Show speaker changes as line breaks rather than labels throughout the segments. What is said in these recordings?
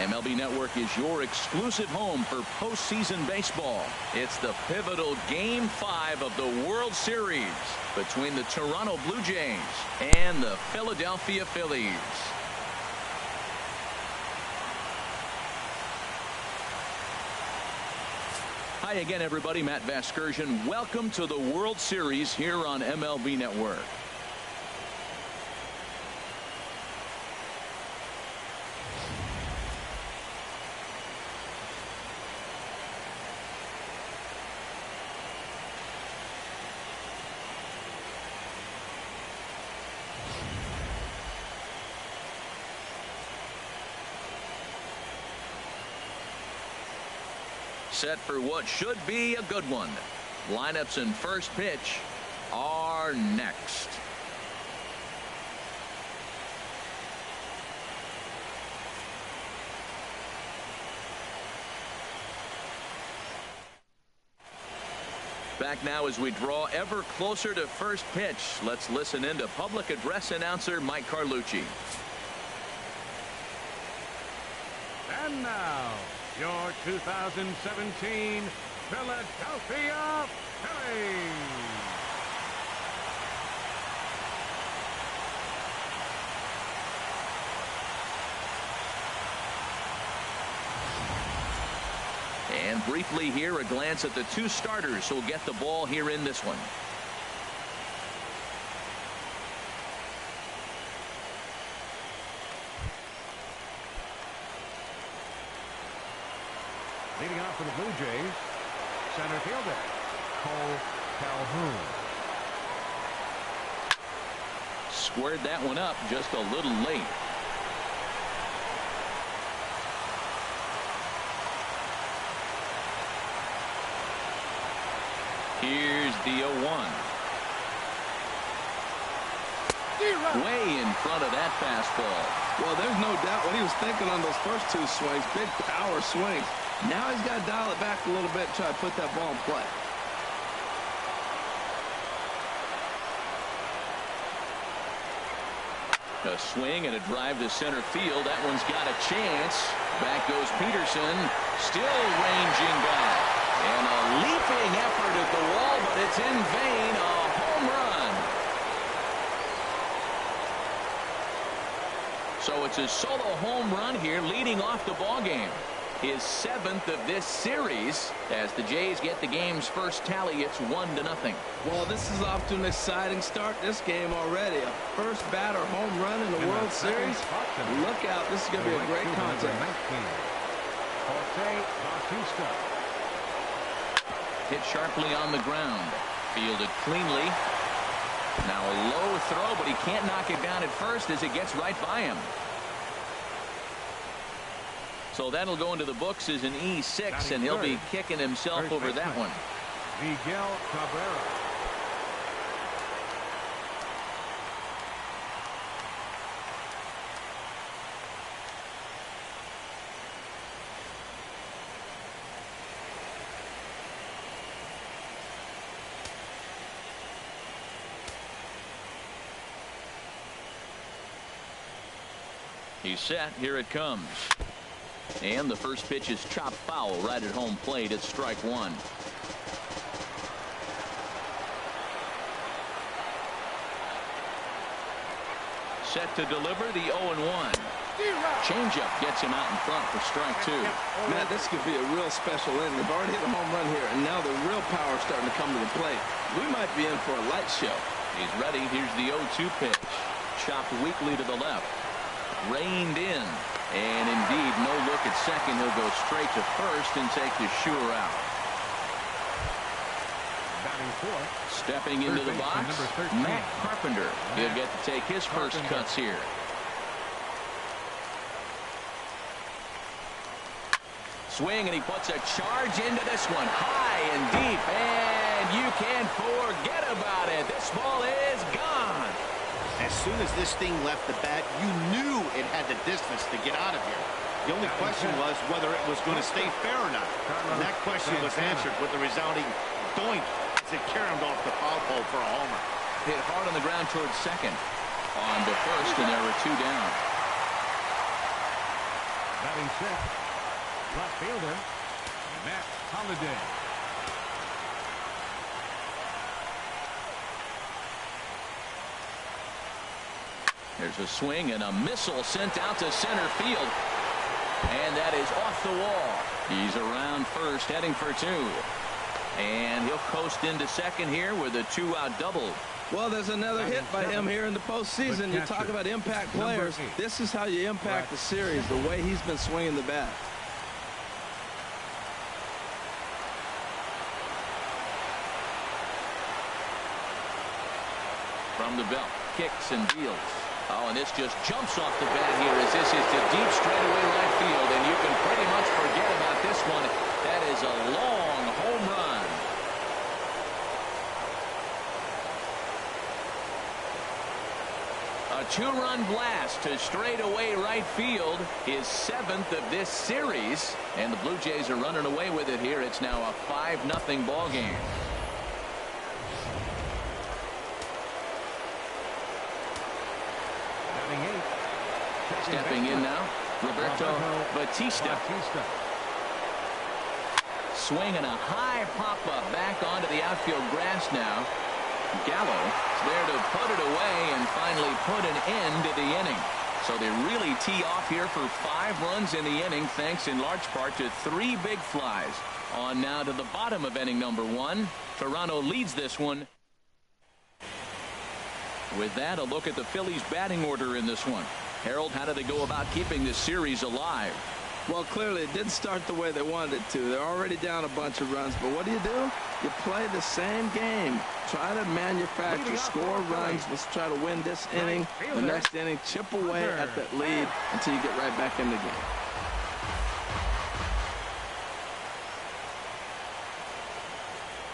MLB Network is your exclusive home for postseason baseball. It's the pivotal Game 5 of the World Series between the Toronto Blue Jays and the Philadelphia Phillies. Hi again, everybody. Matt Vasgersian. Welcome to the World Series here on MLB Network. Set for what should be a good one. Lineups and first pitch are next. Back now as we draw ever closer to first pitch. Let's listen in to public address announcer Mike Carlucci.
And now, your 2017 Philadelphia Phillies.
And briefly here, a glance at the two starters who will get the ball here in this one.
Leading off for the Blue Jays, center fielder, Cole Calhoun.
Squared that one up just a little late. Here's the 0-1. Way in front of that fastball.
Well, there's no doubt what he was thinking on those first two swings. Big power swings. Now he's got to dial it back a little bit and try to put that ball in play.
A swing and a drive to center field. That one's got a chance. Back goes Peterson. Still ranging back. And a leaping effort at the wall, but it's in vain. A home run. So it's a solo home run here, leading off the ball game. His 7th of this series. As the Jays get the game's first tally, it's 1-0.
Well, this is off to an exciting start this game already. A first batter home run in the World Series. Look out. This is going to be a great contest.
Hit sharply on the ground. Fielded cleanly. Now a low throw, but he can't knock it down at first as it gets right by him. So that'll go into the books as an E6, and he'll be kicking himself over that one.
Miguel Cabrera.
He's set. Here it comes. And the first pitch is chopped foul right at home plate. It's strike one. Set to deliver the 0-1. Changeup gets him out in front for strike two.
Matt, this could be a real special inning. They've already hit a home run here, and now the real power is starting to come to the plate. We might be in for a light show.
He's ready. Here's the 0-2 pitch. Chopped weakly to the left. Reined in. And indeed, no look at second. He'll go straight to first and take the sure out. Stepping into the box, Matt Carpenter. He'll get to take his first cuts here. Swing, and he puts a charge into this one. High and deep, and you can't forget about it. This ball is gone.
As soon as this thing left the bat, you knew it had the distance to get out of here. The only question was whether it was going to stay fair or not. And that question was answered with the resounding doink as it caromed off the foul pole for a homer.
Hit hard on the ground towards second. On to first, and there were two down.
Batting sixth, left fielder, Matt Holliday.
There's a swing and a missile sent out to center field. And that is off the wall. He's around first, heading for two. And he'll coast into second here with a 2-out double.
Well, there's another hit by him here in the postseason. You talk about impact players. This is how you impact the series, the way he's been swinging the bat.
From the belt, kicks and deals. Oh, and this just jumps off the bat here as this is to deep straightaway right field, and you can pretty much forget about this one. That is a long home run. A 2-run blast to straightaway right field, his 7th of this series, and the Blue Jays are running away with it here. It's now a 5-0 ball game. Stepping in now, Roberto Batista. Swinging a high pop-up back onto the outfield grass now. Gallo is there to put it away and finally put an end to the inning. So they really tee off here for 5 runs in the inning, thanks in large part to 3 big flies. On now to the bottom of inning number 1. Toronto leads this one. With that, a look at the Phillies' batting order in this one. Harold, how do they go about keeping this series alive?
Well, clearly it didn't start the way they wanted it to. They're already down a bunch of runs, but what do? You play the same game. Try to manufacture, score runs. Let's try to win this inning. The next inning, chip away at that lead until you get right back in the game.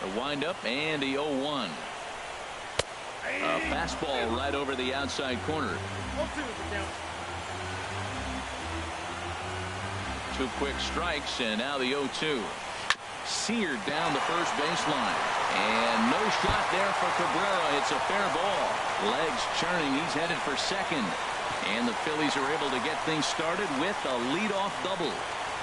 A windup and a 0-1. A fastball right over the outside corner. 2 quick strikes, and now the 0-2. Seared down the first baseline. And no shot there for Cabrera. It's a fair ball. Legs churning. He's headed for second. And the Phillies are able to get things started with a leadoff double.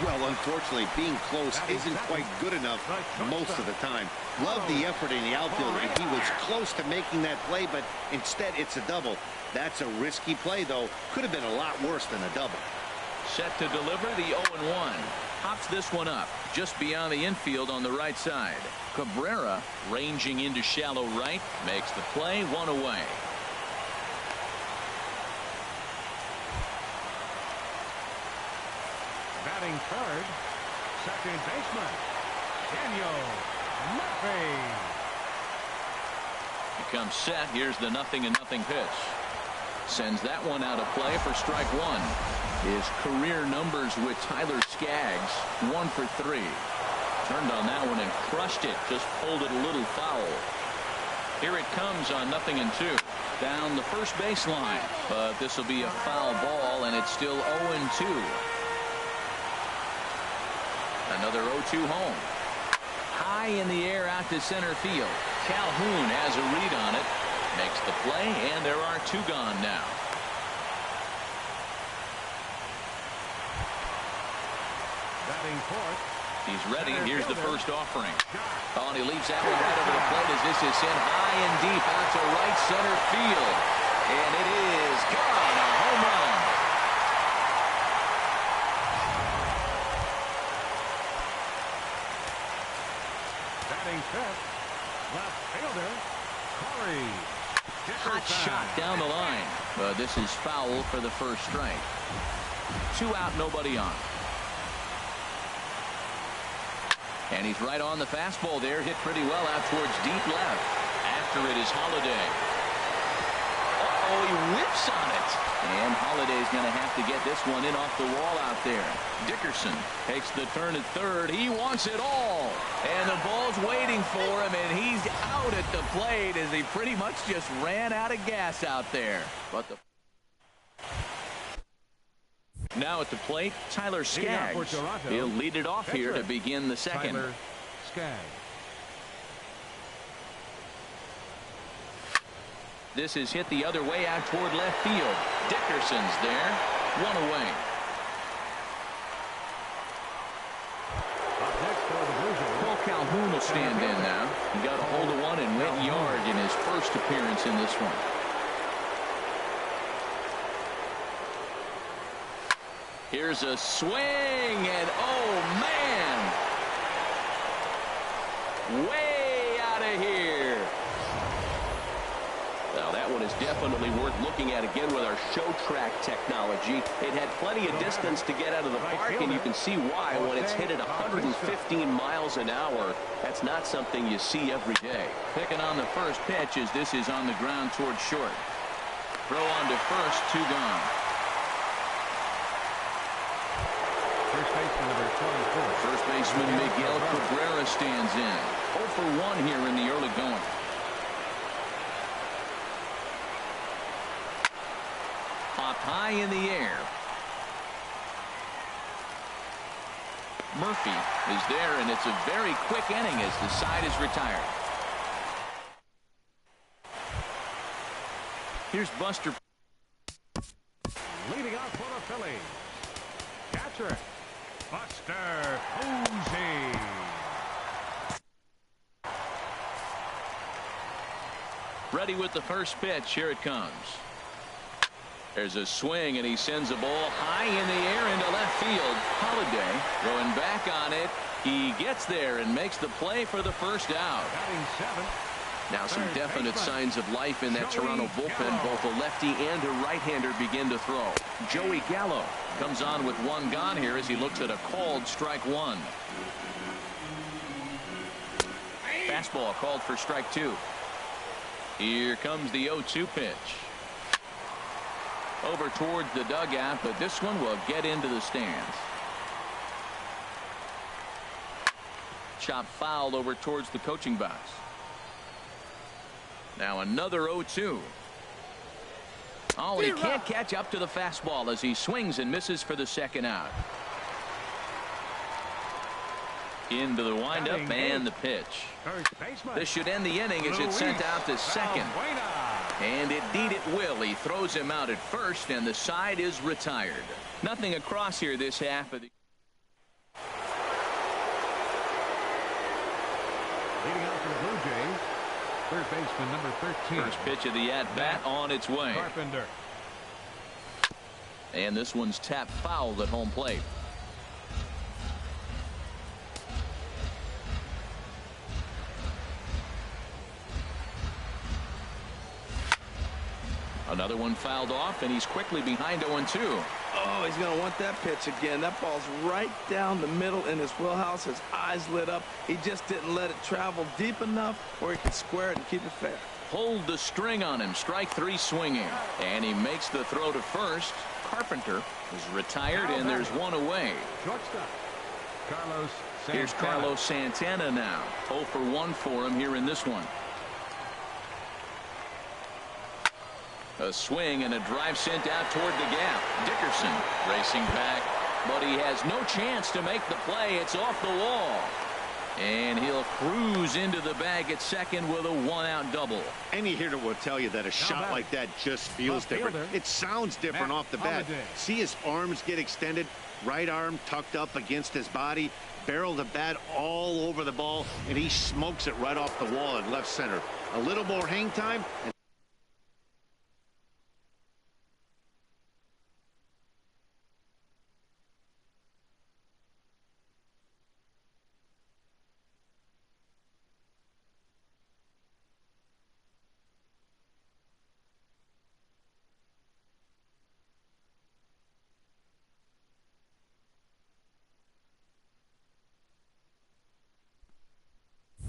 Well, unfortunately, being close isn't quite good enough most of the time. Love the effort in the outfield. He was close to making that play, but instead it's a double. That's a risky play, though. Could have been a lot worse than a double.
Set to deliver the 0-1. Pops this one up just beyond the infield on the right side. Cabrera ranging into shallow right. Makes the play, 1 away.
Batting third, second baseman, Daniel Murphy.
He comes set. Here's the 0-0 pitch. Sends that one out of play for strike 1. His career numbers with Tyler Skaggs, 1 for 3. Turned on that one and crushed it. Just pulled it a little foul. Here it comes on 0-2. Down the first baseline. But this will be a foul ball, and it's still 0-2. Another 0-2 home. High in the air out to center field. Calhoun has a read on it. Makes the play, and there are 2 gone now.
Batting fourth.
He's ready. Here's the first offering. Oh, and he leaves that one right over the plate as this is sent high and deep out to right center field. And it is gone. A home run.
Batting fifth, left fielder, Corey.
Hot shot down the line. But this is foul for the first strike. 2 out, nobody on. And he's right on the fastball there. Hit pretty well out towards deep left. After it is Holliday. Uh-oh, he whips on it. And Holliday's going to have to get this one in off the wall out there. Dickerson takes the turn at third. He wants it all. And the ball's waiting for him, and he's out at the plate as he pretty much just ran out of gas out there. But the now at the plate, Tyler Skaggs. He'll lead it off here to begin the second.
Tyler Skaggs.
This is hit the other way out toward left field. Dickerson's there. 1 away. stand in now. He got a hold of one and went yard in his first appearance in this one. Here's a swing, and oh man, way out of here. Now that one is definitely worth looking at again with our show track technology. It had plenty of distance to get out of the park, and you can see why when it's hit at 115 miles an hour. That's not something you see every day. Picking on the first pitch as this is on the ground towards short. Throw on to first, 2 gone.
First baseman number 24.
First baseman Miguel Cabrera stands in. 0 for 1 here in the early going. Popped high in the air. Murphy is there, and it's a very quick inning as the side is retired. Here's Buster.
Leading off for the Phillies. Catcher, Buster Posey.
Ready with the first pitch. Here it comes. There's a swing, and he sends a ball high in the air into left field. Holiday going back on it. He gets there and makes the play for the first out.
Batting 7.
Now some definite signs of life in that Toronto bullpen. Both a lefty and a right-hander begin to throw. Joey Gallo comes on with 1 gone here as he looks at a called strike 1. Fastball called for strike 2. Here comes the 0-2 pitch. Over towards the dugout, but this one will get into the stands. Chop foul over towards the coaching box. Now another 0-2. Oh, he can't catch up to the fastball as he swings and misses for the second out. Into the windup and the pitch. This should end the inning as it's sent out to second. And indeed it will. He throws him out at first, and the side is retired. Nothing across here this half of the.
Leading out for the Blue Jays, third baseman number 13.
First pitch of the at-bat on its way.
Carpenter.
And this one's tapped foul at home plate. Another one fouled off, and he's quickly behind 0-2.
Oh, he's going to want that pitch again. That ball's right down the middle in his wheelhouse. His eyes lit up. He just didn't let it travel deep enough where he could square it and keep it fair.
Pulled the string on him. Strike 3 swinging. And he makes the throw to first. Carpenter is retired, and there's one away.
Shortstop, Carlos Santana.
Here's Carlos Santana now. 0 for 1 for him here in this one. A swing and a drive sent out toward the gap. Dickerson racing back, but he has no chance to make the play. It's off the wall. And he'll cruise into the bag at second with a 1-out double.
Any hitter will tell you that a shot like that just feels different. It sounds different off the bat. See his arms get extended, right arm tucked up against his body, barrel the bat all over the ball, and he smokes it right off the wall in left center. A little more hang time.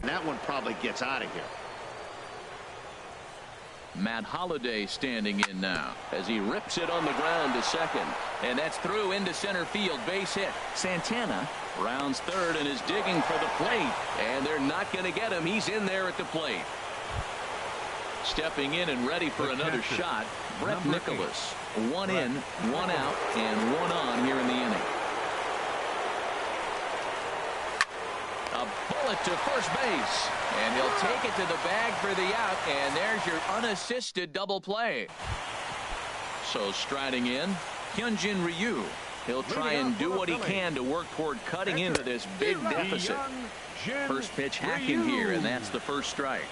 That one probably gets out of here.
Matt Holliday standing in now as he rips it on the ground to second. And that's through into center field. Base hit. Santana rounds third and is digging for the plate. And they're not going to get him. He's in there at the plate. Stepping in and ready for another shot. Brett Nicholas. 1 in, 1 out, and 1 on here in the inning. A bullet to first base, and he'll take it to the bag for the out, and there's your unassisted double play. So striding in, Hyunjin Ryu. He'll try and do what he can to work toward cutting into this big deficit. First pitch hacking here, and that's the first strike.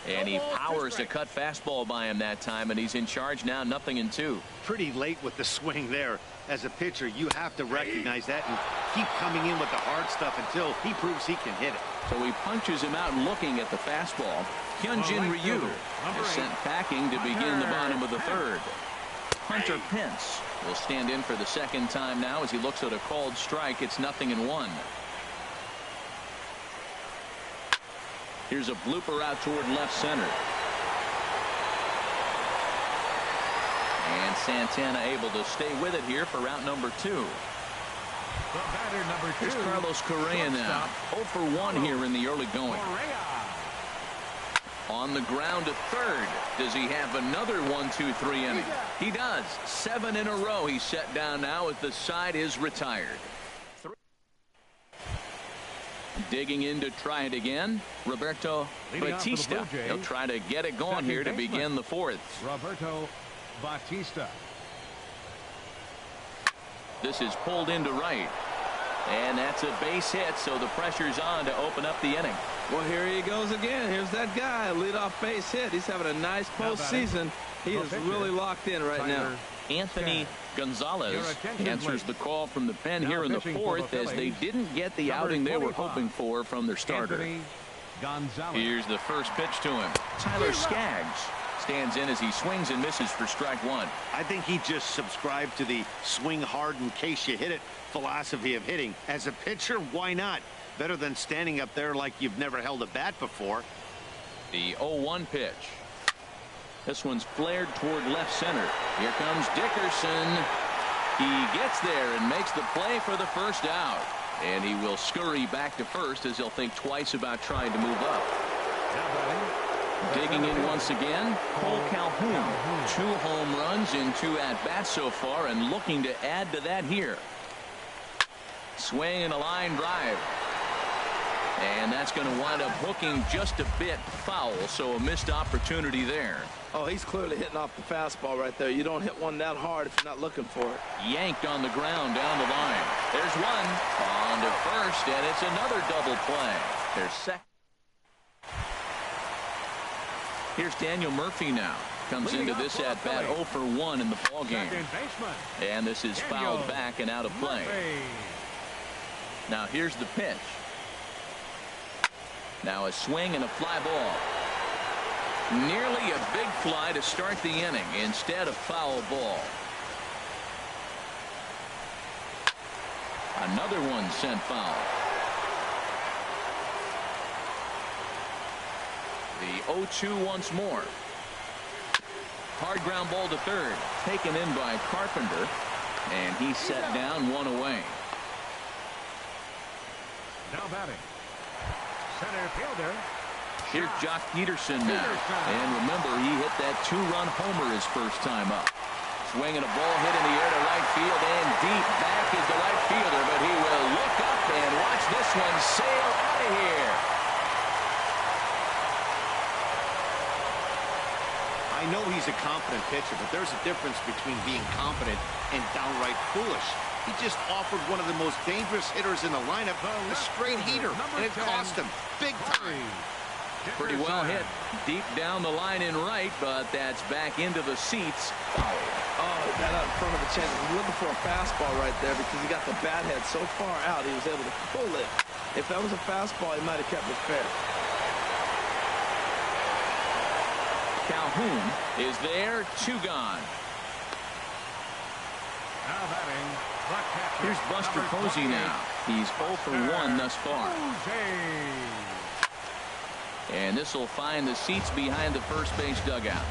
And he powers a cut fastball by him that time, and he's in charge now, 0-2.
Pretty late with the swing there. As a pitcher, you have to recognize that and keep coming in with the hard stuff until he proves he can hit it.
So he punches him out looking at the fastball. Hyunjin Ryu is sent packing to begin the bottom of the third. Hunter Pence will stand in for the second time now as he looks at a called strike. It's 0-1. Here's a blooper out toward left center. And Santana able to stay with it here for route number 2.
The batter, number 2.
Here's Carlos Correa now. 0 for 1 here in the early going. On the ground at third. Does he have another 1-2-3 inning? He does. 7 in a row he's set down now as the side is retired. Digging in to try it again, Roberto Batista. He'll try to get it going here to begin the fourth.
Roberto Batista.
This is pulled into right. And that's a base hit, so the pressure's on to open up the inning.
Well, here he goes again. Here's that guy, leadoff base hit. He's having a nice postseason. He is really locked in right now.
Anthony Gonzalez answers the call from the pen here in the fourth as they didn't get the outing they were hoping for from their starter. Here's the first pitch to him. Tyler Skaggs stands in as he swings and misses for strike 1.
I think he just subscribed to the swing hard in case you hit it philosophy of hitting. As a pitcher, why not? Better than standing up there like you've never held a bat before.
The 0-1 pitch. This one's flared toward left center. Here comes Dickerson. He gets there and makes the play for the first out. And he will scurry back to first as he'll think twice about trying to move up. Digging in once again, Cole Calhoun. 2 home runs in 2 at-bats so far and looking to add to that here. Swing and a line drive. And that's going to wind up hooking just a bit foul, so a missed opportunity there.
Oh, he's clearly hitting off the fastball right there. You don't hit one that hard if you're not looking for it.
Yanked on the ground down the line. There's one on to first, and it's another double play. There's second. Here's Daniel Murphy now. Comes into this at bat 0 for 1 in the ballgame. And this is fouled back and out of play. Now here's the pitch. Now a swing and a fly ball. Nearly a big fly to start the inning. Instead, a foul ball. Another one sent foul. The 0-2 once more. Hard ground ball to third. Taken in by Carpenter. And he's set down 1 away.
Now batting. Center fielder.
Here's Jock Peterson now. And remember, he hit that 2-run homer his first time up. Swinging a ball hit in the air to right field, and deep back is the right fielder, but he will look up and watch this one sail out of here.
I know he's a confident pitcher, but there's a difference between being confident and downright foolish. He just offered one of the most dangerous hitters in the lineup a straight heater, and it cost him big time.
Pretty well hit deep down the line in right, but that's back into the seats. Foul.
Oh, he got out in front of the chance. He was looking for a fastball right there because he got the bat head so far out he was able to pull it. If that was a fastball, he might have kept it fair.
Calhoun is there, 2 gone.
Now batting.
Here's Buster Posey now. He's 0 for 1 thus far. And this will find the seats behind the first base dugout.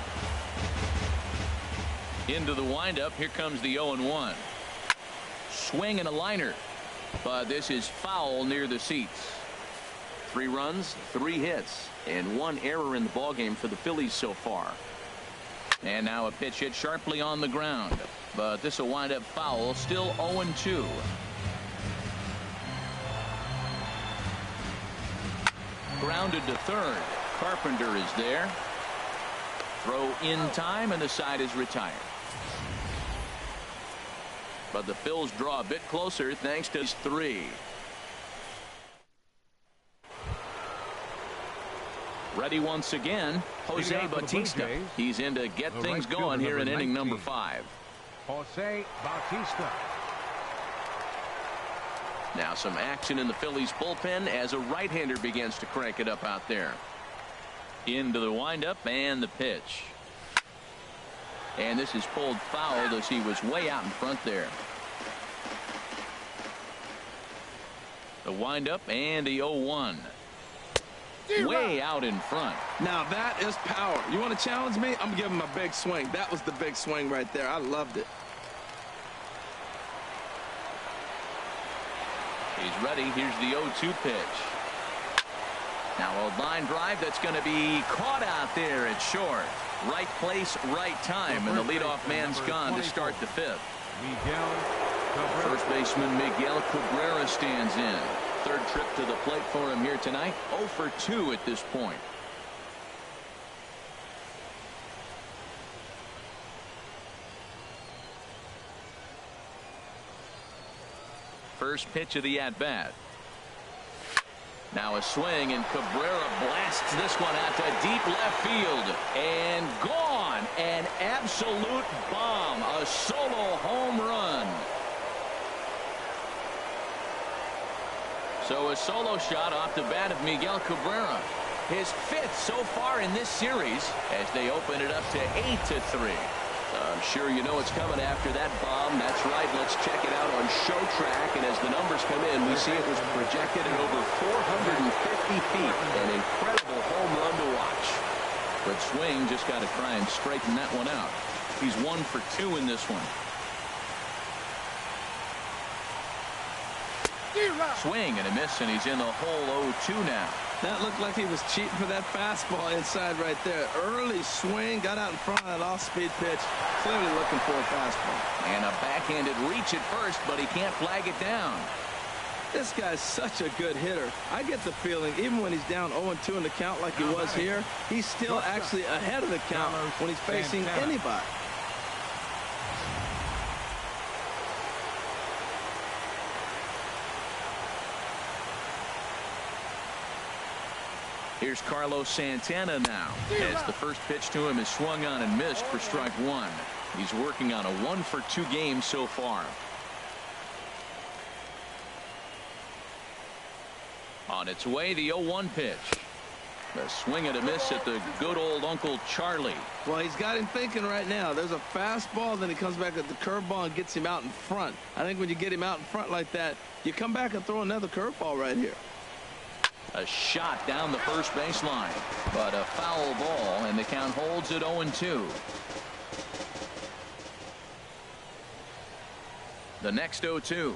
Into the windup. Here comes the 0-1. Swing and a liner. But this is foul near the seats. 3 runs, 3 hits, and 1 error in the ballgame for the Phillies so far. And now a pitch hit sharply on the ground. But this will wind up foul. Still 0-2. Grounded to third. Carpenter is there. Throw in time, and the side is retired. But the Phils draw a bit closer thanks to his 3. Ready once again, Jose Bautista. He's in to get things going here in inning number 5.
Jose Bautista.
Now some action in the Phillies bullpen as a right-hander begins to crank it up out there. Into the windup and the pitch. And this is pulled foul as he was way out in front there. The windup and the 0-1. Way out in front.
Now that is power. You want to challenge me? I'm going to give him a big swing. That was the big swing right there. I loved it.
He's ready. Here's the 0-2 pitch. Now a line drive that's going to be caught out there at short. Right place, right time, and the leadoff man's gone to start the 5th. First baseman Miguel Cabrera stands in. 3rd trip to the plate for him here tonight. 0 for 2 at this point. First pitch of the at-bat. Now a swing, and Cabrera blasts this one out to deep left field. And gone. An absolute bomb. A solo home run. So a solo shot off the bat of Miguel Cabrera. His 5th so far in this series as they open it up to 8-3. I'm sure you know it's coming after that bomb. That's right. Let's check it out on Show Track. And as the numbers come in, we see it was projected at over 450 feet. An incredible home run to watch. But Swing just got to try and straighten that one out. He's 1 for 2 in this one. Swing and a miss, and he's in the hole 0-2 now.
That looked like he was cheating for that fastball inside right there. Early swing, got out in front of that off-speed pitch. Clearly looking for a fastball.
And a backhanded reach at first, but he can't flag it down.
This guy's such a good hitter. I get the feeling even when he's down 0-2 in the count like he was here, he's still actually ahead of the count when he's facing anybody.
Here's Carlos Santana now, as the first pitch to him is swung on and missed for strike 1. He's working on a 1 for 2 game so far. On its way, the 0-1 pitch. A swing and a miss at the good old Uncle Charlie.
Well, he's got him thinking right now. There's a fastball, then he comes back at the curveball and gets him out in front. I think when you get him out in front like that, you come back and throw another curveball right here.
A shot down the first baseline, but a foul ball, and the count holds at 0-2. The next 0-2.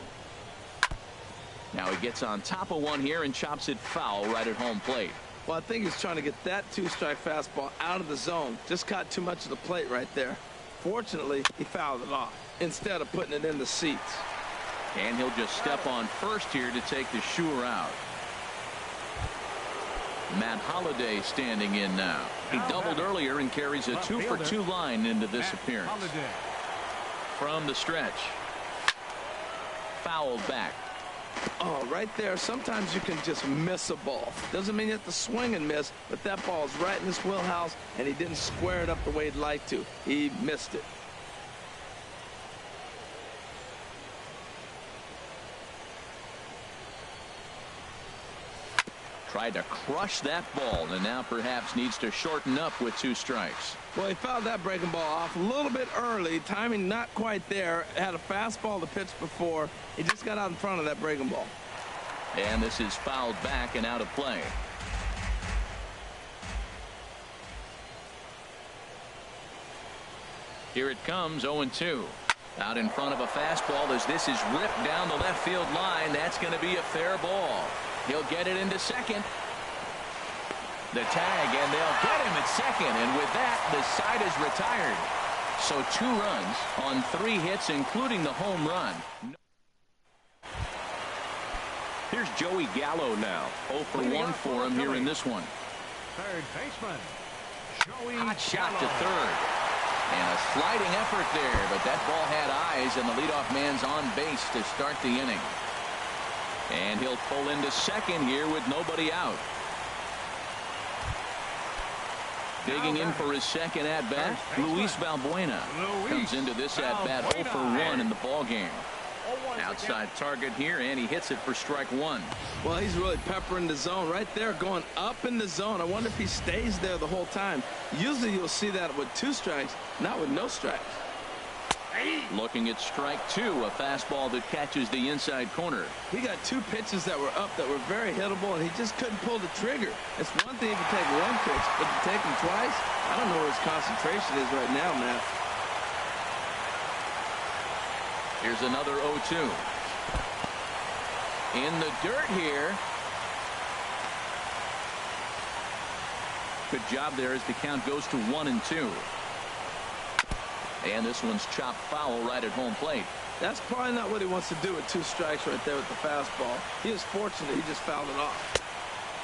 Now he gets on top of one here and chops it foul right at home plate.
Well, I think he's trying to get that 2-strike fastball out of the zone. Just caught too much of the plate right there. Fortunately, he fouled it off instead of putting it in the seats.
And he'll just step on first here to take the Shure out. Matt Holliday standing in now. He doubled earlier and carries a 2 for 2 line into this appearance. From the stretch. Fouled back.
Oh, right there. Sometimes you can just miss a ball. Doesn't mean you have to swing and miss, but that ball's right in his wheelhouse, and he didn't square it up the way he'd like to. He missed it.
Tried to crush that ball, and now perhaps needs to shorten up with 2 strikes.
Well, he fouled that breaking ball off a little bit early. Timing not quite there. Had a fastball to pitch before. He just got out in front of that breaking ball.
And this is fouled back and out of play. Here it comes, 0-2. Out in front of a fastball as this is ripped down the left field line. That's going to be a fair ball. He'll get it into second. The tag, and they'll get him at second. And with that, the side is retired. So 2 runs on 3 hits, including the home run. Here's Joey Gallo now. 0 for 1 for him here in this one.
Third baseman, Joey
Hot shot
Gallo.
to third. And a sliding effort there, but that ball had eyes, and the leadoff man's on base to start the inning. And he'll pull into second here with nobody out. Digging in for his second at-bat, Luis Valbuena comes into this at-bat 0 for 1 in the ballgame. Outside target here, and he hits it for strike one.
Well, he's really peppering the zone right there, going up in the zone. I wonder if he stays there the whole time. Usually you'll see that with 2 strikes, not with no strikes.
Looking at strike 2, a fastball that catches the inside corner.
He got 2 pitches that were up that were very hittable, and he just couldn't pull the trigger. It's one thing if you take 1 pitch, but to take him twice, I don't know where his concentration is right now, Matt.
Here's another 0-2. In the dirt here. Good job there as the count goes to 1-2. And this one's chopped foul right at home plate.
That's probably not what he wants to do with 2 strikes right there with the fastball. He was fortunate he just fouled it off.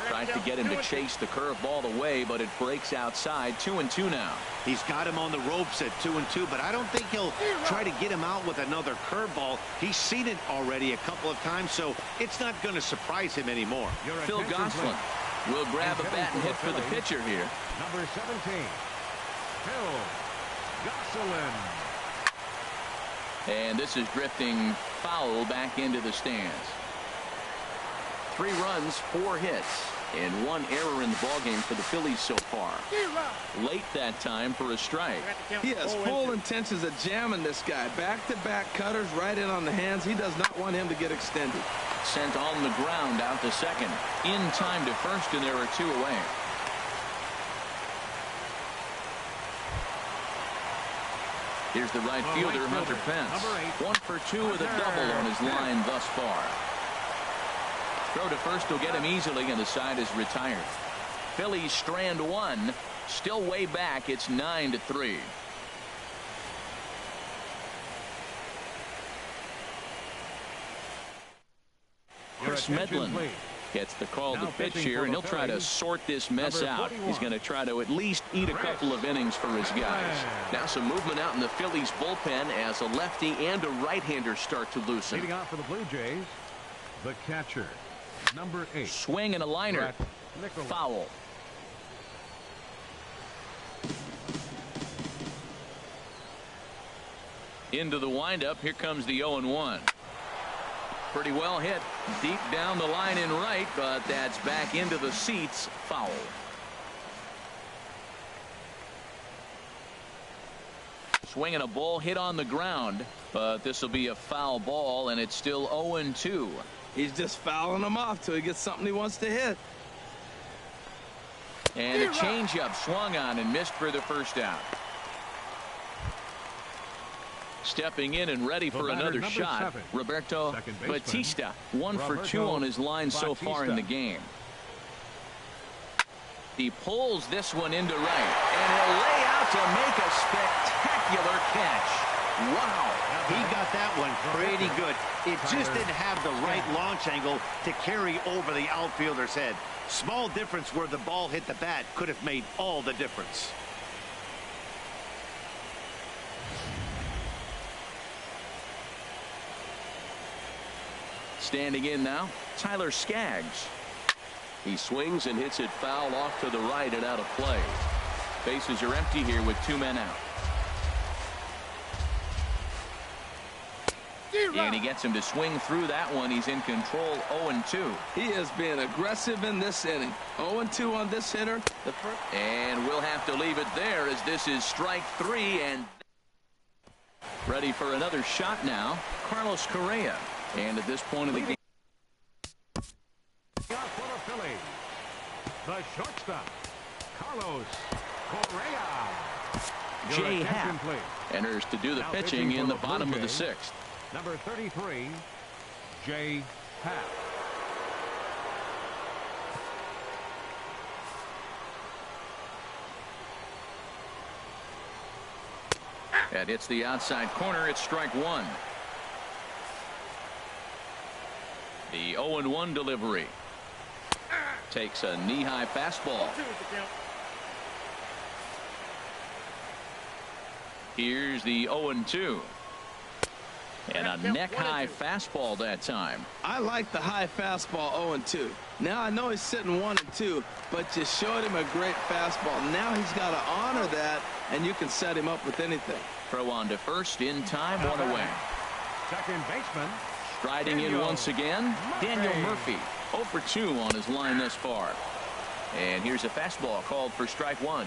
Tries to get him to chase the curveball away, but it breaks outside. 2-2 now.
He's got him on the ropes at 2-2, but I don't think he'll try to get him out with another curveball. He's seen it already a couple of times, so it's not going to surprise him anymore.
Phil Gosselin will grab a bat and hit for the pitcher here.
Number 17, Phil Gosselin.
And this is drifting foul back into the stands. 3 runs, 4 hits, and 1 error in the ballgame for the Phillies so far. Late that time for a strike.
He has full intentions of jamming this guy. Back-to-back cutters right in on the hands. He does not want him to get extended.
Sent on the ground out to second. In time to first, and there are 2 away. Here's the right fielder, Hunter Pence. 1 for 2 with a double on his line thus far. Throw to first will get him easily, and the side is retired. Phillies strand 1. Still way back. It's 9-3. Chris Medlin gets the call to pitch here, and he'll try to sort this mess out. He's going to try to at least eat a couple of innings for his guys. Now some movement out in the Phillies bullpen as a lefty and a right-hander start to loosen.
Leading off for the Blue Jays, the catcher, number 8.
Swing and a liner. Foul. Into the windup. Here comes the 0-1. Pretty well hit deep down the line in right, but that's back into the seats. Foul. Swinging a ball hit on the ground, but this will be a foul ball, and it's still 0-2.
He's just fouling him off till he gets something he wants to hit.
And a changeup swung on and missed for the first out. Stepping in and ready for another shot, Roberto Batista. 1 for 2 on his line so far in the game. He pulls this one into right, and he'll lay out to make a spectacular catch. Wow.
He got that one pretty good. It just didn't have the right launch angle to carry over the outfielder's head. Small difference where the ball hit the bat could have made all the difference.
Standing in now, Tyler Skaggs. He swings and hits it foul off to the right and out of play. Bases are empty here with 2 men out. And he gets him to swing through that one. He's in control. 0-2.
He is being aggressive in this inning. 0-2 on this hitter.
And we'll have to leave it there as this is strike 3 and ready for another shot now. Carlos Correa. And at this point of the game,
For the Phillies, the shortstop, Carlos Correa.
Jay Happ enters to do the pitching in the bottom of the 6th.
Number 33, Jay Happ.
That hits the outside corner. It's strike 1. The 0-1 delivery. Takes a knee-high fastball. Here's the 0-2. And a neck-high fastball that time.
I like the high fastball 0-2. Now I know he's sitting 1-2, but you showed him a great fastball. Now he's got to honor that, and you can set him up with anything.
Throw on to first in time, one away.
Second baseman.
Striding in once again, Daniel Murphy. 0 for 2 on his line thus far. And here's a fastball called for strike one.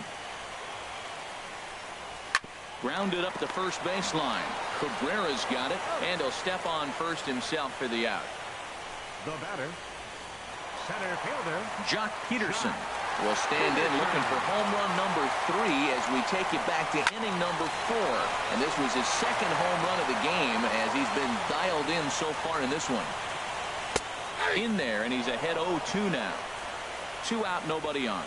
Grounded up the first baseline. Cabrera's got it, and he'll step on first himself for the out.
The batter, center fielder
Jock Peterson will stand in looking for home run number 3 as we take you back to inning number 4. And this was his second home run of the game as he's been dialed in so far in this one. In there, and he's ahead 0-2 now. 2 out, nobody on.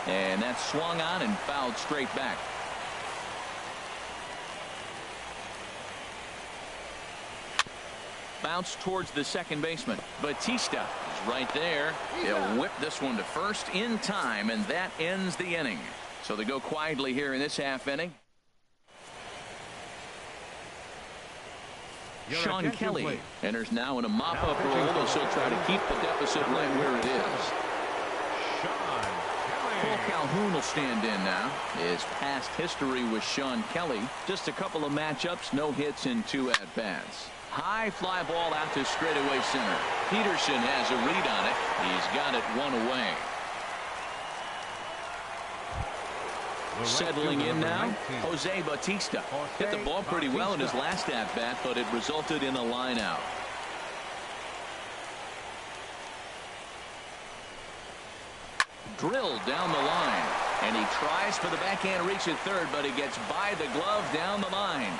And that's swung on and fouled straight back. Bounce towards the second baseman. Batista is right there. He'll whip this one to first in time, and that ends the inning. So they go quietly here in this half inning. Sean Kelly enters now in a mop-up role, so try to keep the deficit right where it is. Paul Calhoun will stand in now. His past history with Sean Kelly. Just a couple of matchups, no hits in 2 at-bats. High fly ball out to straightaway center. Peterson has a read on it. He's got it 1 away. Settling in now, Jose Batista. Hit the ball pretty well in his last at-bat, but it resulted in a line out. Drilled down the line, and he tries for the backhand reach at third, but he gets by the glove down the line.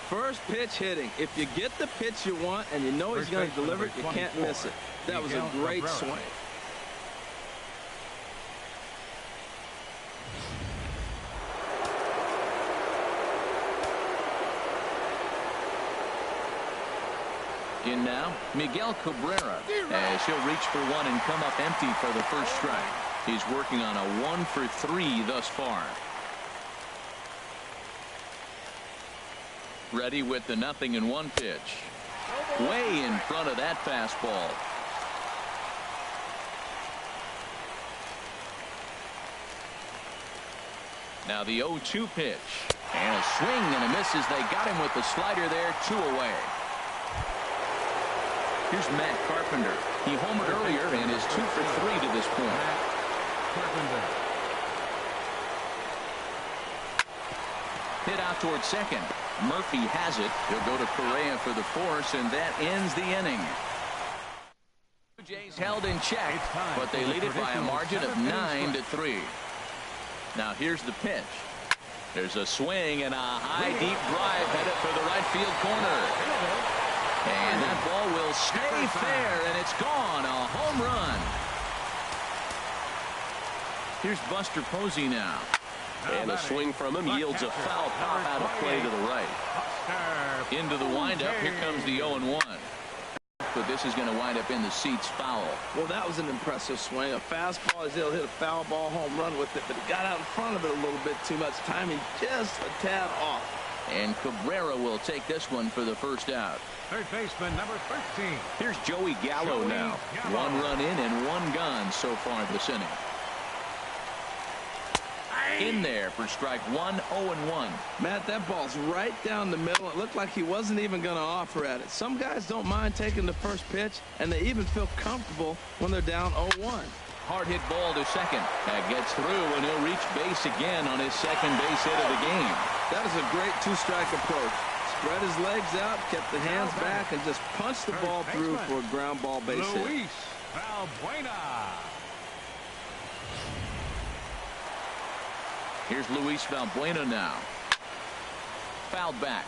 First pitch hitting. If you get the pitch you want and you know he's going to deliver it, you can't miss it. That was a great swing.
In now, Miguel Cabrera, as he'll reach for one and come up empty for the first strike. He's working on a 1 for 3 thus far. Ready with the 0-1 pitch. Way in front of that fastball. Now the 0-2 pitch. And a swing and a miss as they got him with the slider there, 2 away. Here's Matt Carpenter. He homered earlier and is 2 for 3 to this point. Hit out towards second. Murphy has it. He'll go to Correa for the force, and that ends the inning. Blue Jays held in check, but they lead it by a margin of 9-3. Now here's the pitch. There's a swing and a high deep drive headed for the right field corner. And that ball will stay fair, and it's gone. A home run. Here's Buster Posey now. And a swing from him yields a foul pop out of play to the right. Into the windup. Here comes the 0-1. But this is going to wind up in the seats foul.
Well, that was an impressive swing. A fastball, as he'll hit a foul ball home run with it, but he got out in front of it a little bit too much. Timing just a tad off.
And Cabrera will take this one for the first out.
Third baseman, number 13.
Here's Joey Gallo now. 1 run in and 1 gone so far this inning. In there for strike 1, 0-1.
Matt, that ball's right down the middle. It looked like he wasn't even going to offer at it. Some guys don't mind taking the first pitch, and they even feel comfortable when they're down 0-1.
Hard hit ball to second. That gets through, and he'll reach base again on his second base hit of the game.
That is a great 2-strike approach. Spread his legs out, kept the hands back, and just punched the ball through for a ground ball base hit.
Luis Valbuena.
Here's Luis Valbuena now. Fouled back.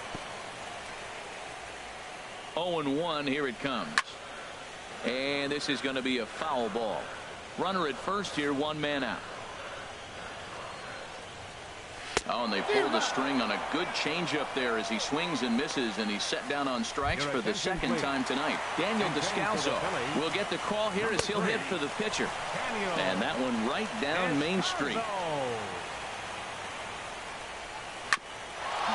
0-1, here it comes. And this is going to be a foul ball. Runner at first here, 1 man out. Oh, and they pulled the string on a good changeup there as he swings and misses, and he's set down on strikes for the second time tonight. Daniel Descalso will get the call here as he'll hit for the pitcher. And that one right down Main Street.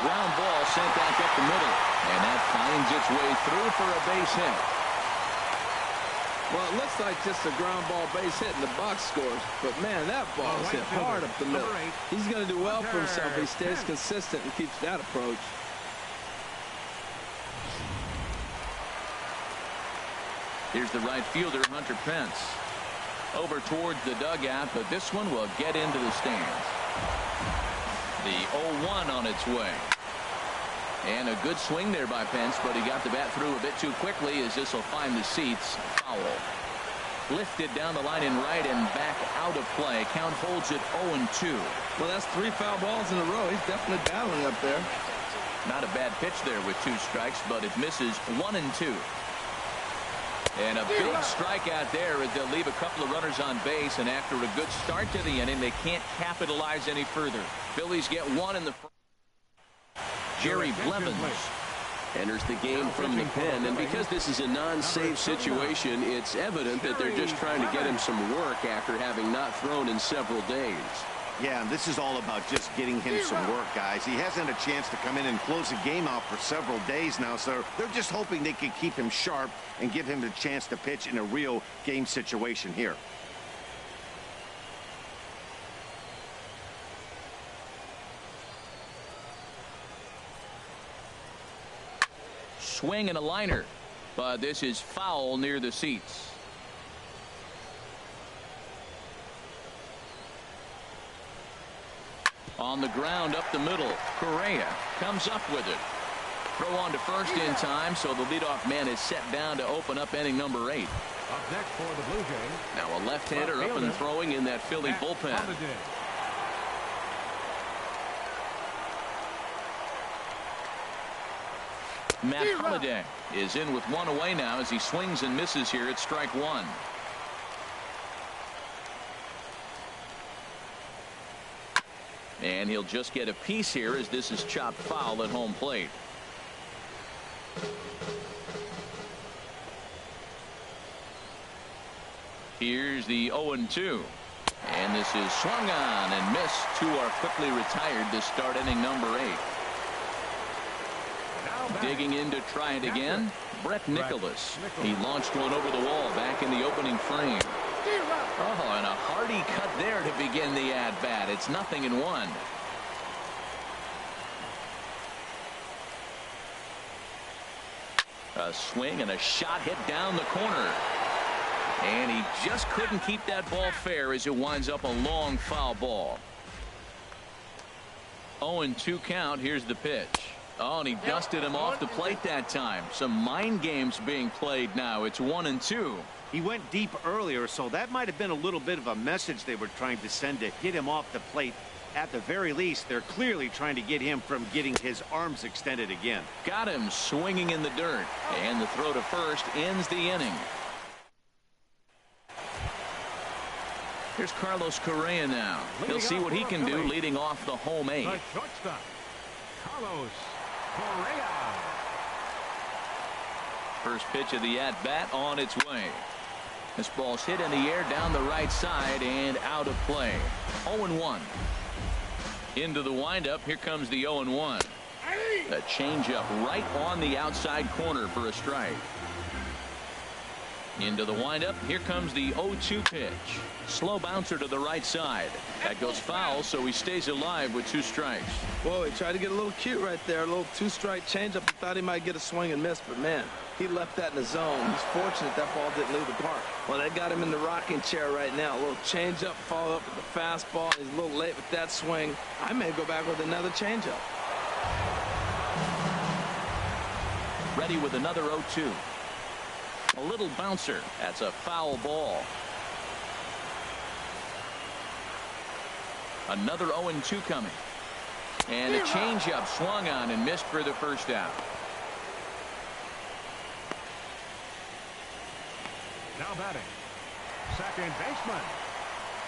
ground ball sent back up the middle. And that finds its way through for a base hit.
Well, it looks like just a ground ball base hit and the box scores. But, man, that ball is hit hard up the middle. He's going to do well for himself if he stays consistent and keeps that approach.
Here's the right fielder, Hunter Pence. Over towards the dugout, but this one will get into the stands. The 0-1 on its way. And a good swing there by Pence, but he got the bat through a bit too quickly as this will find the seats. Foul. Lifted down the line in right and back out of play. Count holds it 0-2.
Well, that's 3 foul balls in a row. He's definitely battling up there.
Not a bad pitch there with 2 strikes, but it misses 1-2. And a big strikeout there as they'll leave a couple of runners on base, and after a good start to the inning, they can't capitalize any further. Phillies get 1 in the first. Jerry Blevins
enters the game from the pen, and because this is a non-save situation, it's evident that they're just trying to get him some work after having not thrown in several days.
Yeah, and this is all about just getting him some work, guys. He hasn't had a chance to come in and close the game out for several days now, so they're just hoping they can keep him sharp and give him the chance to pitch in a real game situation here.
Swing and a liner, but this is foul near the seats. On the ground up the middle, Correa comes up with it. Throw on to first in time, so the leadoff man is set down to open up inning number 8.
Up next for the Blue Jays.
Now a left-hander up and throwing in that Philly bullpen. Matt Holliday is in with 1 away now as he swings and misses here at strike 1. And he'll just get a piece here as this is chopped foul at home plate. Here's the 0-2. And this is swung on and missed. 2 are quickly retired to start inning number 8. Digging in to try it again, Brett Nicholas. He launched one over the wall back in the opening frame. Oh, and a hearty cut there to begin the at-bat. It's 0-1. A swing and a shot hit down the corner. And he just couldn't keep that ball fair as it winds up a long foul ball. 0-2 count. Here's the pitch. Oh, and he dusted him off the plate that time. Some mind games being played now. It's 1-2.
He went deep earlier, so that might have been a little bit of a message they were trying to send to get him off the plate. At the very least, they're clearly trying to get him from getting his arms extended again.
Got him swinging in the dirt. And the throw to first ends the inning. Here's Carlos Correa now. He'll see what he can do leading off the home 8.
The shortstop, Carlos Correa.
First pitch of the at-bat on its way. This ball's hit in the air down the right side and out of play. 0-1. Into the windup. Here comes the 0-1. The changeup right on the outside corner for a strike. Into the windup. Here comes the 0-2 pitch. Slow bouncer to the right side. That goes foul, so he stays alive with 2 strikes.
Whoa, he tried to get a little cute right there. A little 2-strike changeup. He thought he might get a swing and miss, but man, he left that in the zone. He's fortunate that ball didn't leave the park. Well, they got him in the rocking chair right now. A little changeup, follow up with the fastball. He's a little late with that swing. I may go back with another changeup.
Ready with another 0-2. A little bouncer. That's a foul ball. Another 0-2 coming. And a changeup swung on and missed for the first out.
Now batting, second baseman,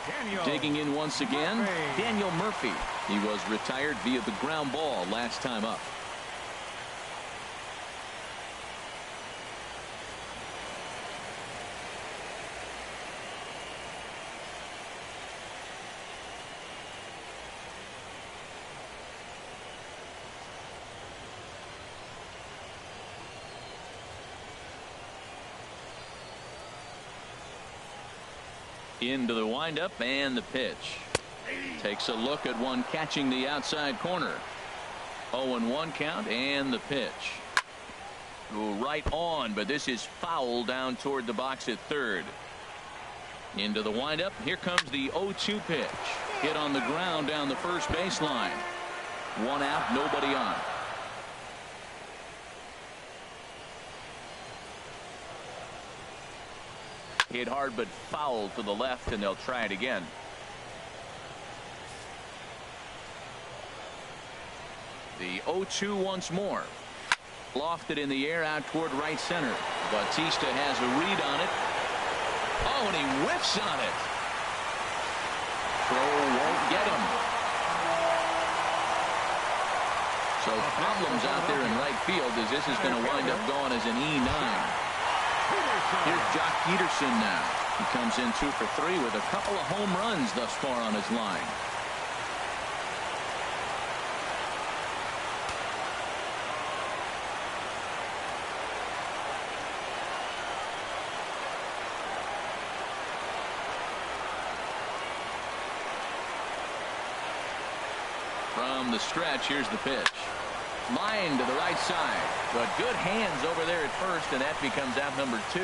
Daniel.
Digging in once again,
Murphy.
Daniel Murphy. He was retired via the ground ball last time up. Into the windup and the pitch. Takes a look at one catching the outside corner. 0-1 count and the pitch. Right on, but this is foul down toward the box at third. Into the windup. Here comes the 0-2 pitch. Hit on the ground down the first baseline. One out, nobody on. Hit hard but foul to the left, and they'll try it again. The 0-2 once more. Lofted in the air out toward right center. Bautista has a read on it. Oh, and he whiffs on it. Throw won't get him. So problems out there in right field as this is going to wind up going as an E9. Here's Jock Peterson now. He comes in 2 for 3 with a couple of home runs thus far on his line. From the stretch, here's the pitch. Line to the right side, but good hands over there at first, and that becomes out number 2.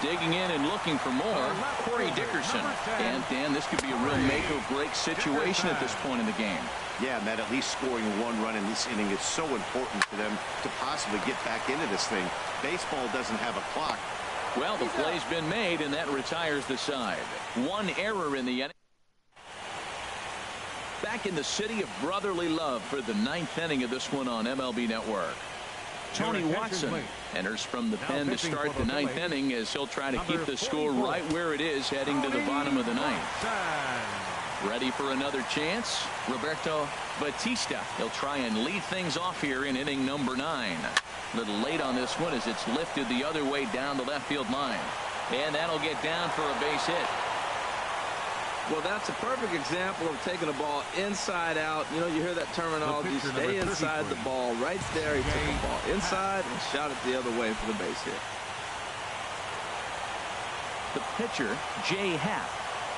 Digging in and looking for more, Corey Dickerson. And Dan, this could be a real make or break situation at this point in the game.
Yeah, Matt, at least scoring 1 run in this inning is so important for them to possibly get back into this thing. Baseball doesn't have a clock.
Well, the play's been made, and that retires the side. 1 error in the inning. Back in the city of brotherly love for the 9th inning of this one on MLB Network. Tony Watson enters from the pen to start the 9th inning as he'll try to keep the score right where it is heading to the bottom of the 9th. Ready for another chance? Roberto Bautista. He'll try and lead things off here in inning number 9. A little late on this one as it's lifted the other way down the left field line. And that'll get down for a base hit.
Well, that's a perfect example of taking a ball inside out. You know, you hear that terminology, stay inside the ball. Right there, he took the ball inside and shot it the other way for the base hit.
The pitcher, Jay Happ,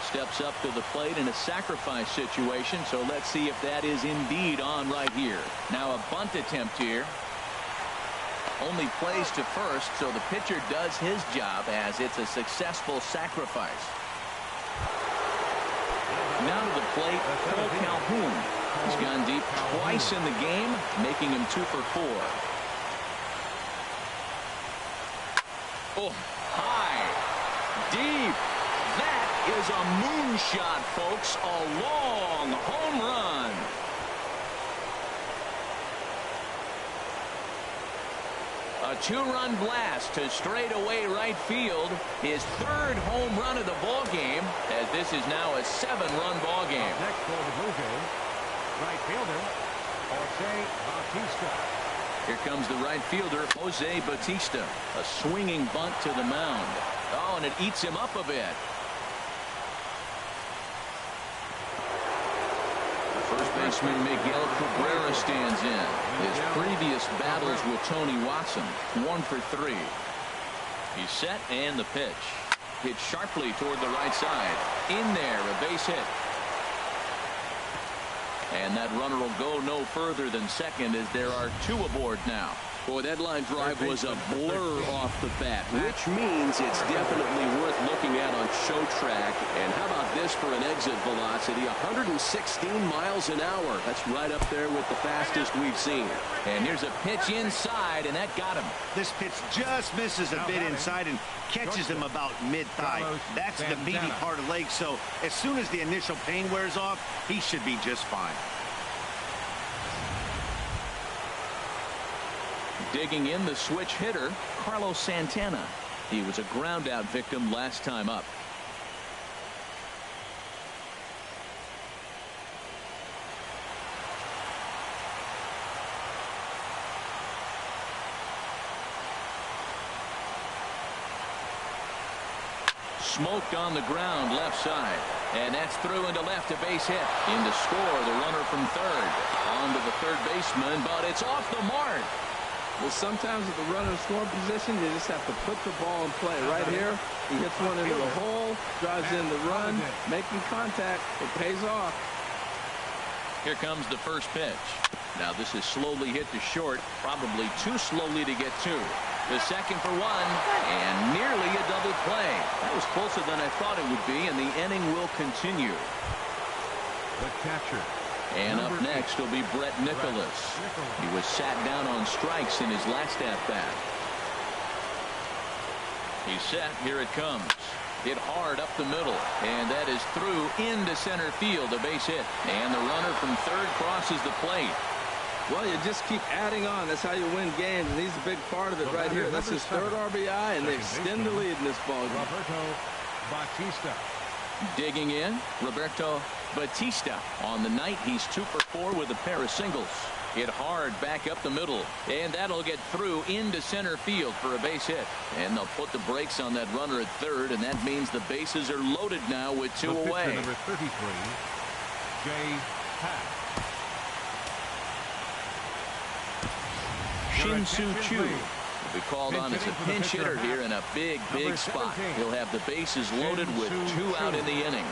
steps up to the plate in a sacrifice situation, so let's see if that is indeed on right here. Now a bunt attempt here. Only plays to first, so the pitcher does his job as it's a successful sacrifice. Now to the plate, Cole Calhoun. He's gone deep twice in the game, making him 2 for 4. Oh, high, deep. That is a moonshot, folks. A long home run. A 2-run blast to straightaway right field. His 3rd home run of the ball game, as this is now a 7-run ball game.
Next for the Blue Jays, right fielder, Jose Bautista.
Here comes the right fielder, Jose Bautista. A swinging bunt to the mound. Oh, and it eats him up a bit. First baseman Miguel Cabrera stands in. His previous battles with Tony Watson, 1 for 3. He's set and the pitch. Hit sharply toward the right side. In there, a base hit. And that runner will go no further than second as there are 2 aboard now.
Boy, that line drive was a blur off the bat, which means it's definitely worth looking at on show track. And how about this for an exit velocity? 116 miles an hour. That's right up there with the fastest we've seen.
And here's a pitch inside, and that got him.
This pitch just misses a bit inside and catches him about mid-thigh. That's the meaty part of the leg, so as soon as the initial pain wears off, he should be just fine.
Digging in, the switch hitter, Carlos Santana. He was a ground-out victim last time up. Smoked on the ground left side, and that's through into left, a base hit. In to score, the runner from third. On to the third baseman, but it's off the mark.
Well, sometimes with the runner in scoring position, you just have to put the ball in play. Right here, he hits one into the hole, drives in the run, making contact. It pays off.
Here comes the first pitch. Now this is slowly hit to short, probably too slowly to get to. The second for one, and nearly a double play. That was closer than I thought it would be, and the inning will continue.
The catcher.
And up next will be Brett Nicholas. He was sat down on strikes in his last at-bat. He's set. Here it comes. Hit hard up the middle, and that is through into center field, a base hit. And the runner from third crosses the plate.
Well, you just keep adding on. That's how you win games, and he's a big part of it right here. That's his third RBI, and they extend the lead in this ballgame.
Roberto Bautista.
Digging in, Roberto Bautista. On the night, he's 2 for 4 with a pair of singles. Hit hard back up the middle, and that'll get through into center field for a base hit. And they'll put the brakes on that runner at third, and that means the bases are loaded now with 2 away.
Number 33, Jay Happ.
Shin-Soo Choo will be called on as a pinch hitter here in a big spot. He'll have the bases loaded with 2 out in the inning.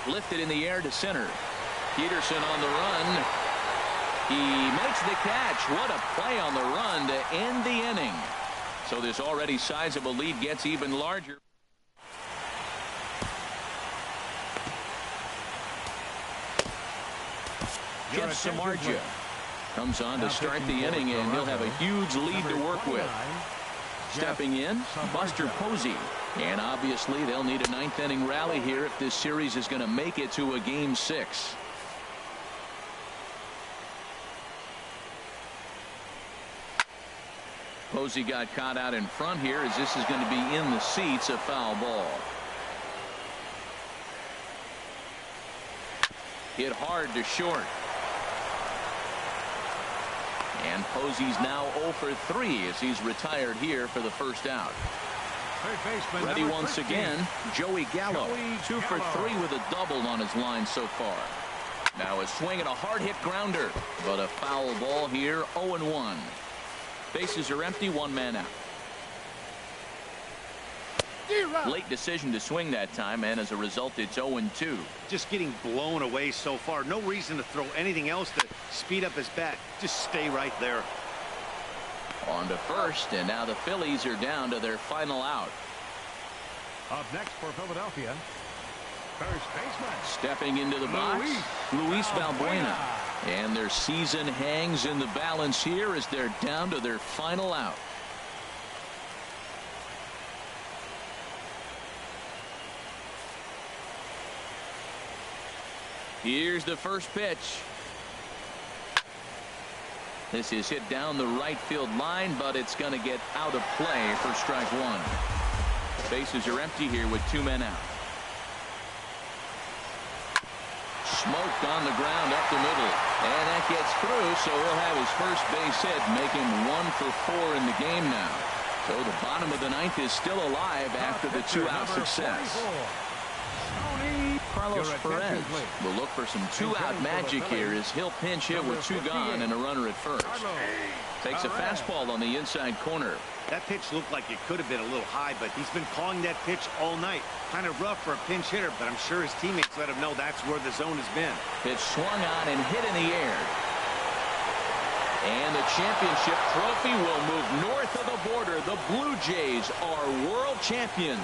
Lifted in the air to center. Peterson on the run. He makes the catch. What a play on the run to end the inning. So this already sizable lead gets even larger. Jeff Samardzija comes on to start the inning, and he'll have a huge lead to work with. Stepping in, Buster Posey. And obviously they'll need a 9th inning rally here if this series is going to make it to a Game 6. Posey got caught out in front here, as this is going to be in the seats, a foul ball. Hit hard to short. And Posey's now 0 for 3 as he's retired here for the first out. Ready once again, Joey Gallo. 2 for 3 with a double on his line so far. Now a swing and a hard-hit grounder, but a foul ball here, 0-1. Bases are empty, 1 man out. Late decision to swing that time, and as a result, it's 0-2.
Just getting blown away so far. No reason to throw anything else to speed up his bat. Just stay right there.
On to first, and now the Phillies are down to their final out.
Up next for Philadelphia, first baseman.
Stepping into the box, Luis Valbuena. And their season hangs in the balance here as they're down to their final out. Here's the first pitch. This is hit down the right field line, but it's going to get out of play for strike 1. Bases are empty here with 2 men out. Smoked on the ground up the middle, and that gets through, so he'll have his first base hit, make him 1 for 4 in the game now. So the bottom of the 9th is still alive after the 2-out success. Carlos Perez will look for some 2-out magic here as he'll pinch hit with 2 gone and a runner at first. Takes a fastball on the inside corner.
That pitch looked like it could have been a little high, but he's been calling that pitch all night. Kind of rough for a pinch hitter, but I'm sure his teammates let him know that's where the zone has been.
It's swung on and hit in the air. And the championship trophy will move north of the border. The Blue Jays are world champions.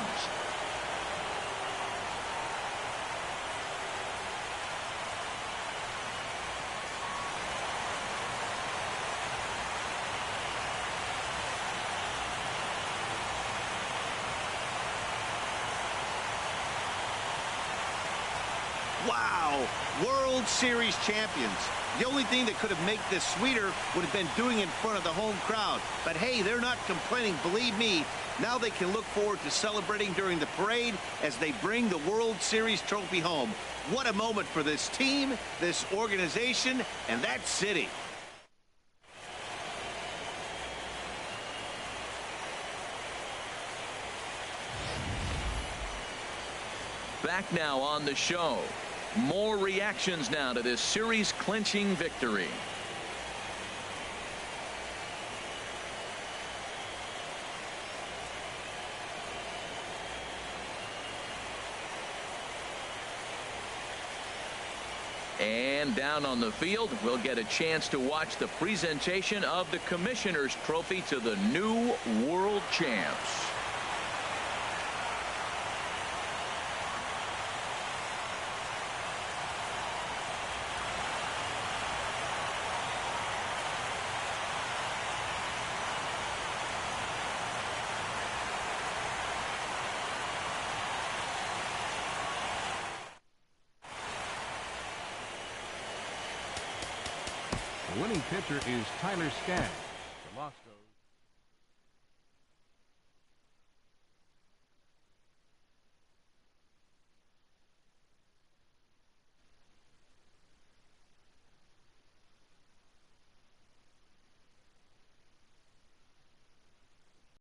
Wow, World Series champions. The only thing that could have made this sweeter would have been doing it in front of the home crowd. But hey, they're not complaining, believe me. Now they can look forward to celebrating during the parade as they bring the World Series trophy home. What a moment for this team, this organization, and that city.
back now on the show. More reactions now to this series clinching victory. And down on the field, we'll get a chance to watch the presentation of the Commissioner's Trophy to the new world champs.
The winning pitcher is Tyler Skaggs.